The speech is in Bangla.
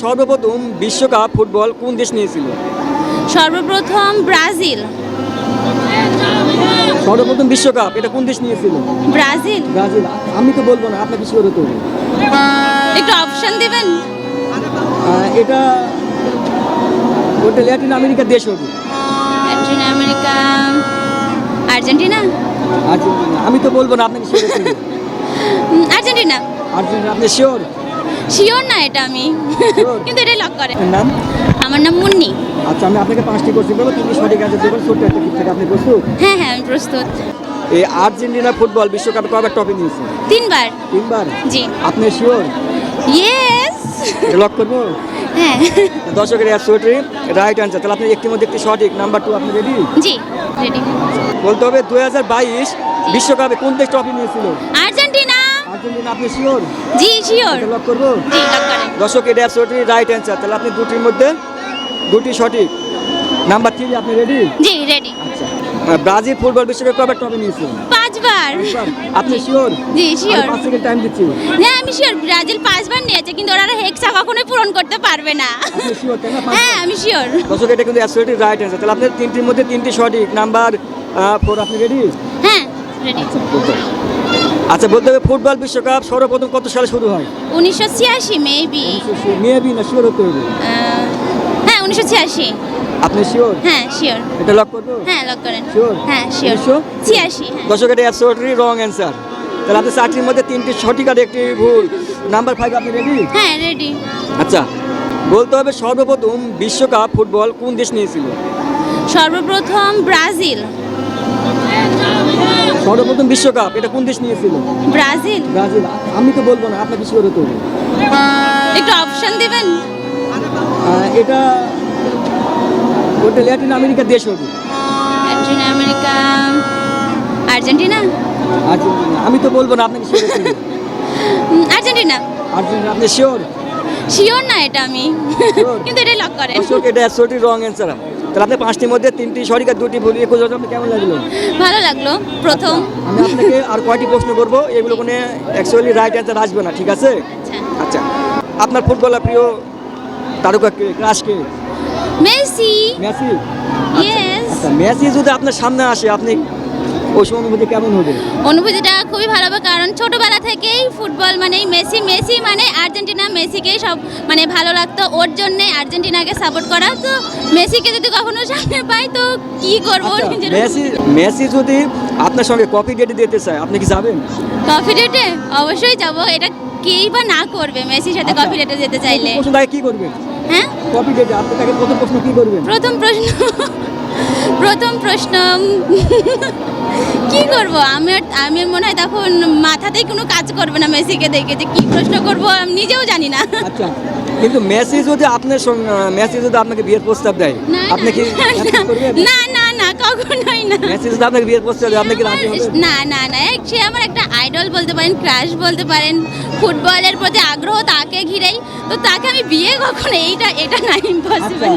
সর্বপ্রথম বিশ্বকাপ ফুটবল কোন দেশ নিয়েছিল? সর্বপ্রথম ব্রাজিল। সর্বপ্রথম বিশ্বকাপ এটা কোন দেশ নিয়েছিল? ব্রাজিল। ব্রাজিল। আমি তো বলবো না, আপনাকে শিওর হতে হবে। একটু অপশন দিবেন। এটা ওটা ল্যাটিন আমেরিকার দেশ হবে। Latin America. আর্জেন্টিনা। আর্জেন্টিনা। আমি তো বলবো না, আপনাকে শিওর হতে হবে। আর্জেন্টিনা। আর্জেন্টিনা। আপনি শিওর? শিওর না এটা আমি, Sure? কিন্তু এটাই লক করে। আপনার নাম? আমার নাম মুন্নি। আচ্ছা, আমি আপনাকে 5টি কোশ্চেন করবো, 3টি সঠিক অ্যান্সার দেবেন, ছোট্ট একটা টিপ থেকে। আপনি প্রস্তুত? হ্যাঁ হ্যাঁ, আমি প্রস্তুত। এই আর্জেন্টিনা ফুটবল বিশ্বকাপে কয়বার ট্রফি নিয়েছে? 3 বার। 3বার। জি। আপনি শিওর? ইয়েস। লক করবো? হ্যাঁ। দর্শকের অ্যাবসলিউটলি রাইট অ্যান্সার। তাহলে আপনি একটির মধ্যে একটি সঠিক। নাম্বার 2, আপনি রেডি? জি, রেডি। বলতে হবে 2022 বিশ্বকাপে কোন দেশ ট্রফি নিয়েছিল? আর্জেন্টিনা। আর্জেন্টিনা। আপনি শিওর? জি শিওর। লক করবো? জি, লক করেন। দর্শক, এটা অ্যাবসলিউটলি রাইট অ্যান্সার। তাহলে আপনি দুটির মধ্যে দুটি সঠিক। নাম্বার 3, আপনি রেডি? জি, রেডি। আচ্ছা, ব্রাজিল ফুটবল বিশ্বকাপে কয়বার ট্রফি নিয়েছে? 5 বার। আপনি শিওর? জি শিওর। 5 সেকেন্ড টাইম দিচ্ছি। হ্যাঁ আমি শিওর, ব্রাজিল 5 বার নিয়েছে, কিন্তু ওরা হেক্সা কখনোই পূরণ করতে পারবে না। আপনি শিওর? কেন? হ্যাঁ আমি শিওর। দর্শক, এটা কিন্তু অ্যাবসলিউটলি রাইট অ্যান্সার। তাহলে আপনার 3টির মধ্যে 3টি সঠিক। নাম্বার 4, আপনি রেডি? হ্যাঁ রেডি। আচ্ছা, বলতে হবে ফুটবল বিশ্বকাপ সর্বপ্রথম কত সালে শুরু হয়? 1986 মেবি। মেবি না, শিওর হতে হবে। হ্যাঁ 1986। আপনি শিওর? হ্যাঁ শিওর। এটা লক করবো? হ্যাঁ লক করেন। শিওর? হ্যাঁ শিওর। 86। হ্যাঁ। দর্শক, এটা অ্যাবসলিউটলি রং অ্যান্সার। তাহলে আপনি 4টির মধ্যে 3টি সঠিক আর একটি ভুল। নাম্বার 5, আপনি রেডি? হ্যাঁ রেডি। আচ্ছা, বলতে হবে সর্বপ্রথম বিশ্বকাপ ফুটবল কোন দেশ নিয়েছিল? সর্বপ্রথম ব্রাজিল। সর্বপ্রথম বিশ্বকাপ এটা কোন দেশ নিয়েছিল? ব্রাজিল। ব্রাজিল। আমি তো বলবো না, আপনাকে শিওর হতে হবে। একটু অপশন দিবেন। এটা ওটা ল্যাটিন আমেরিকার দেশ হবে। Latin America. আর্জেন্টিনা। আর্জেন্টিনা। আমি তো বলবো না, আপনাকে শিওর হতে হবে। আর্জেন্টিনা। আর্জেন্টিনা। আপনি শিওর? শিওর না এটা আমি, Sure? কিন্তু এটাই লক করেন। দর্শক, এটা অ্যাবসলিউটলি রং অ্যান্সার। তাহলে আপনি 5টির মধ্যে 3টি সঠিক আর 2টি ভুল। 21 আপনি কেমন লাগলো? ভালো লাগলো প্রথম। আমি আপনাকে আর কয়টি প্রশ্ন করবো, এগুলো কোনো অ্যাকচুয়ালি রাইট অ্যান্সার আসবে না, ঠিক আছে? আচ্ছা। আচ্ছা, আপনার ফুটবলার প্রিয় তারকা কে, ক্রাশ কে? মেসি। মেসি। ইয়েস। আচ্ছা, মেসি যদি আপনার সামনে আসে, আপনি ওই সময় অনুভূতি কেমন হবে? অনুভূতিটা খুবই ভালো হবে, কারণ ছোটবেলা থেকেই ফুটবল মানেই মেসি, মেসি মানে আর্জেন্টিনা, মেসিকেই সব মানে ভালো লাগতো, ওর জন্যে আর্জেন্টিনাকে সাপোর্ট করা। তো মেসিকে যদি কখনো সামনে পাই তো কি করবো আচ্ছা, নিজের। মেসি যদি আপনার সঙ্গে কফি ডেটে দিতে চায়, আপনি কি যাবেন? কফি ডেটে অবশ্যই যাব, এটা কেই বা না করবে মেসির সাথে আচ্ছা, কফি ডেটে যেতে চাইলে। প্রশ্ন তাকে কি করবেন? হ্যাঁ কফি ডেটে আপনি তাকে প্রথম প্রশ্ন কি করবেন? প্রথম প্রশ্ন কি করব আমি মনে হয় তখন মাথাতেই কোনো কাজ করবে না, মেসিকে দেখে যে কি প্রশ্ন করব আমি নিজেও জানি না। আচ্ছা, কিন্তু মেসি যদি আপনাকে বিয়ের প্রস্তাব দেয়, না, আপনি কি accept করবেন? না না না কখনোই না। মেসি যদি আপনাকে বিয়ের প্রস্তাব দেয়, আপনি কি রাজি হবেন? না না না, সে আমার একটা আইডল বলতে পারেন, ক্রাশ বলতে পারেন, ফুটবলের প্রতি আগ্রহ তাকে ঘিরেই, তো তাকে আমি বিয়ে কখনো এটা না, ইম্পসিবল।